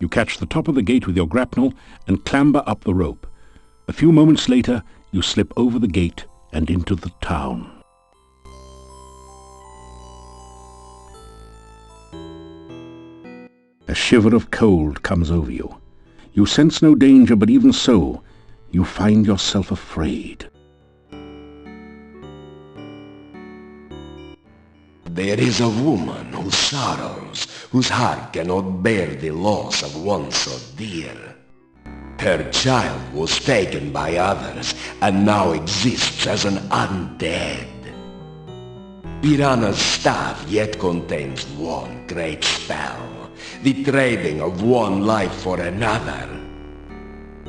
You catch the top of the gate with your grapnel and clamber up the rope. A few moments later, you slip over the gate and into the town. A shiver of cold comes over you. You sense no danger, but even so, you find yourself afraid. There is a woman who sorrows, whose heart cannot bear the loss of one so dear. Her child was taken by others, and now exists as an undead. Piranha's staff yet contains one great spell, the trading of one life for another.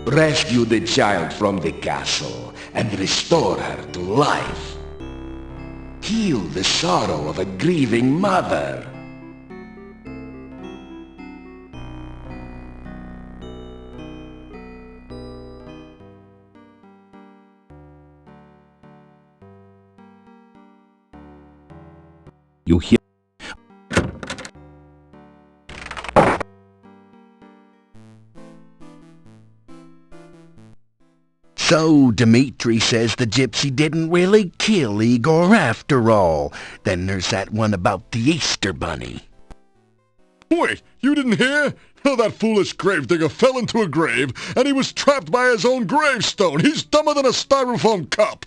Rescue the child from the castle, and restore her to life. Heal the sorrow of a grieving mother. You hear So Dmitri says the gypsy didn't really kill Igor after all. Then there's that one about the Easter Bunny. Wait, you didn't hear? Oh, that foolish gravedigger fell into a grave, and he was trapped by his own gravestone. He's dumber than a styrofoam cup.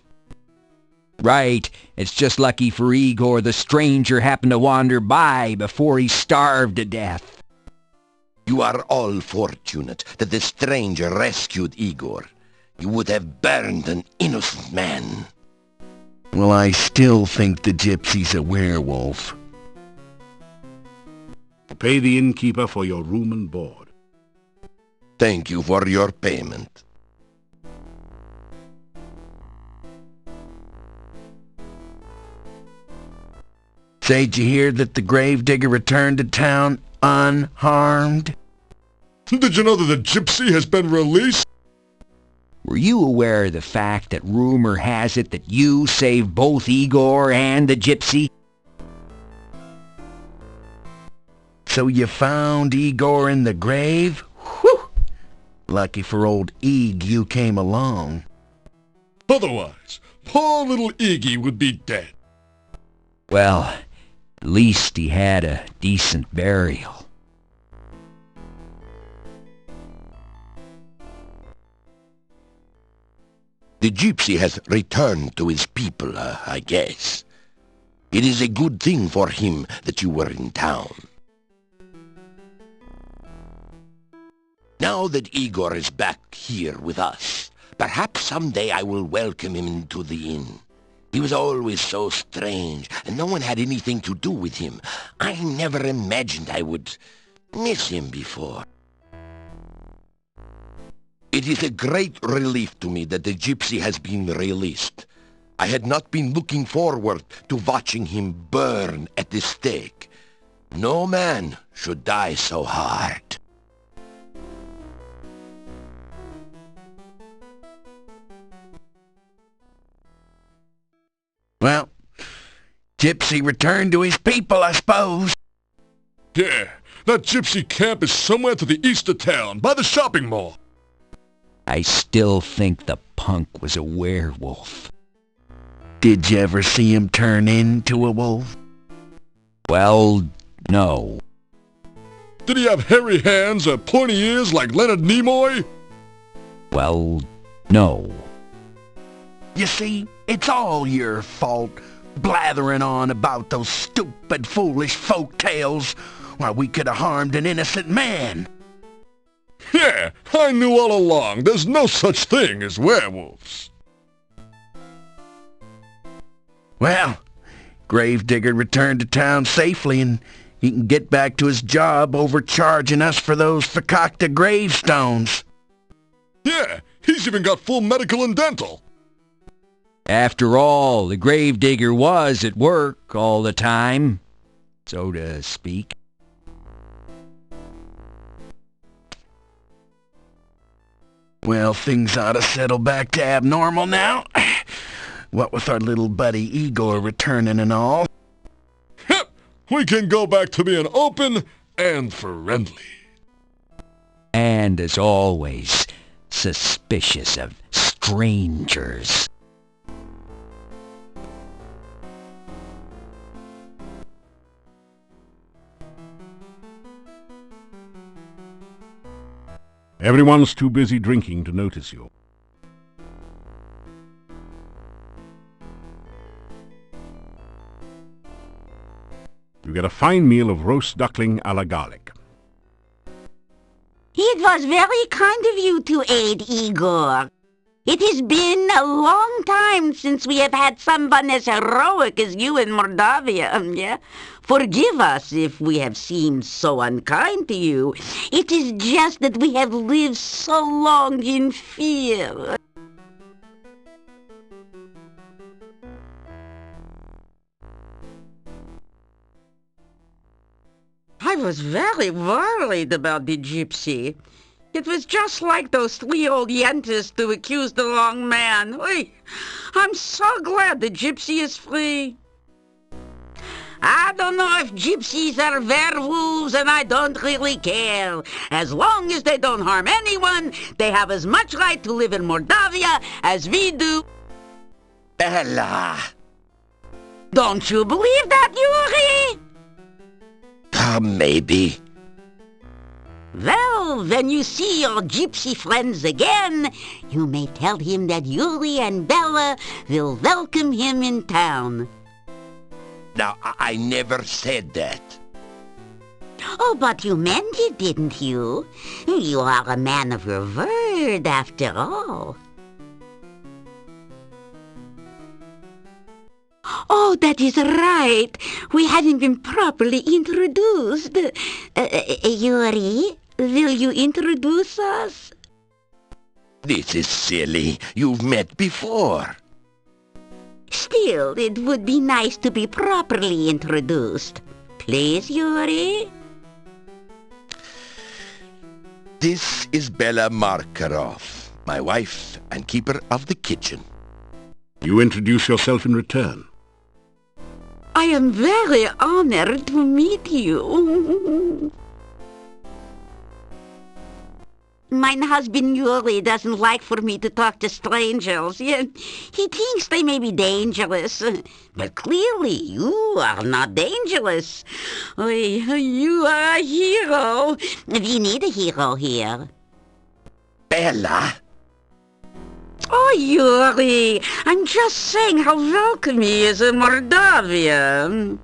Right. It's just lucky for Igor the stranger happened to wander by before he starved to death. You are all fortunate that the stranger rescued Igor. You would have burned an innocent man. Well, I still think the gypsy's a werewolf. Pay the innkeeper for your room and board. Thank you for your payment. Say, did you hear that the gravedigger returned to town unharmed? Did you know that the gypsy has been released? Were you aware of the fact that rumor has it that you saved both Igor and the gypsy? So you found Igor in the grave? Whew! Lucky for old Ig you came along. Otherwise, poor little Iggy would be dead. Well, at least he had a decent burial. The gypsy has returned to his people, I guess. It is a good thing for him that you were in town. Now that Igor is back here with us, perhaps someday I will welcome him into the inn. He was always so strange, and no one had anything to do with him. I never imagined I would miss him before. It is a great relief to me that the gypsy has been released. I had not been looking forward to watching him burn at the stake. No man should die so hard. Well, gypsy returned to his people, I suppose. Yeah, that gypsy camp is somewhere to the east of town, by the shopping mall. I still think the punk was a werewolf. Did you ever see him turn into a wolf? Well, no. Did he have hairy hands or pointy ears like Leonard Nimoy? Well, no. You see, it's all your fault, blathering on about those stupid, foolish folk tales. Why, we could have harmed an innocent man. Yeah, I knew all along there's no such thing as werewolves. Well, Gravedigger returned to town safely, and he can get back to his job overcharging us for those fakakta gravestones. Yeah, he's even got full medical and dental. After all, the gravedigger was at work all the time, so to speak. Well, things ought to settle back to abnormal now. What with our little buddy Igor returning and all. We can go back to being open and friendly. and as always, suspicious of strangers. Everyone's too busy drinking to notice you. You get a fine meal of roast duckling a la garlic. It was very kind of you to aid Igor. It has been a long time since we have had someone as heroic as you in Mordavia, yeah? Forgive us if we have seemed so unkind to you. It is just that we have lived so long in fear. I was very worried about the gypsy. It was just like those 3 old yentas to accuse the wrong man. Oy, I'm so glad the gypsy is free. I don't know if gypsies are werewolves, and I don't really care. As long as they don't harm anyone, they have as much right to live in Mordavia as we do. Bella! Don't you believe that, Yuri? Maybe. Well, when you see your gypsy friends again, you may tell him that Yuri and Bella will welcome him in town. Now, I never said that. Oh, but you meant it, didn't you? You are a man of your word, after all. Oh, that is right. We hadn't been properly introduced. Yuri, will you introduce us? This is silly. You've met before. Still, it would be nice to be properly introduced. Please, Yuri? This is Bella Markarov, my wife and keeper of the kitchen. You introduce yourself in return. I am very honored to meet you. My husband Yuri doesn't like for me to talk to strangers. He thinks they may be dangerous. But clearly you are not dangerous. You are a hero. We need a hero here. Bella? Oh, Yuri, I'm just saying how welcome he is in Mordavia.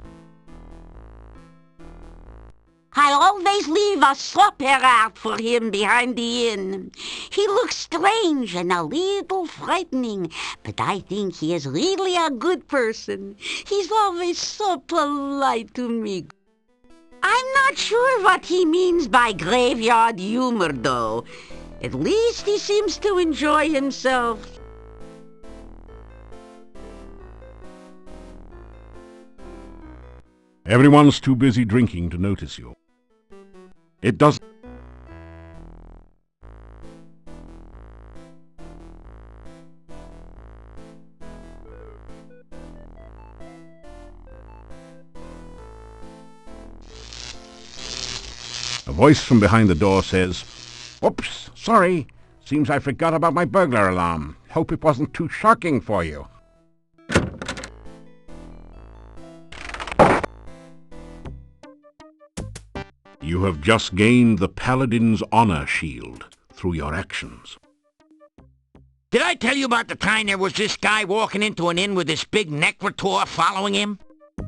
I always leave a supper out for him behind the inn. He looks strange and a little frightening, but I think he is really a good person. He's always so polite to me. I'm not sure what he means by graveyard humor, though. At least he seems to enjoy himself. Everyone's too busy drinking to notice you. It doesn't... A voice from behind the door says, "Oops, sorry. Seems I forgot about my burglar alarm. Hope it wasn't too shocking for you." You have just gained the Paladin's Honor Shield through your actions. Did I tell you about the time there was this guy walking into an inn with this big necrotor following him?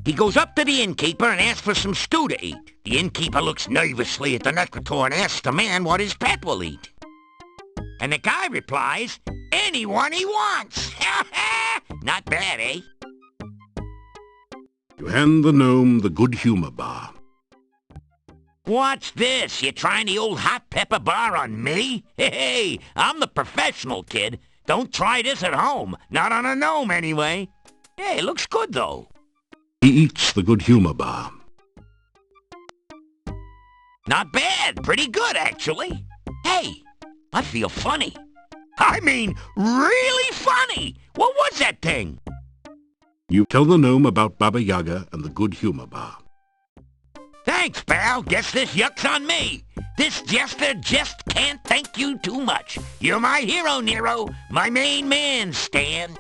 He goes up to the innkeeper and asks for some stew to eat. The innkeeper looks nervously at the necrotor and asks the man what his pet will eat. And the guy replies, "Anyone he wants." Not bad, eh? You hand the gnome the good humor bar. What's this? You trying the old hot pepper bar on me? Hey, I'm the professional, kid. Don't try this at home. Not on a gnome, anyway. Hey, it looks good, though. He eats the good humor bar. Not bad. Pretty good, actually. Hey, I feel funny. I mean, really funny. What was that thing? You tell the gnome about Baba Yaga and the good humor bar. Thanks, pal. Guess this yuck's on me. This jester just can't thank you too much. You're my hero, Nero. My main man, Stan.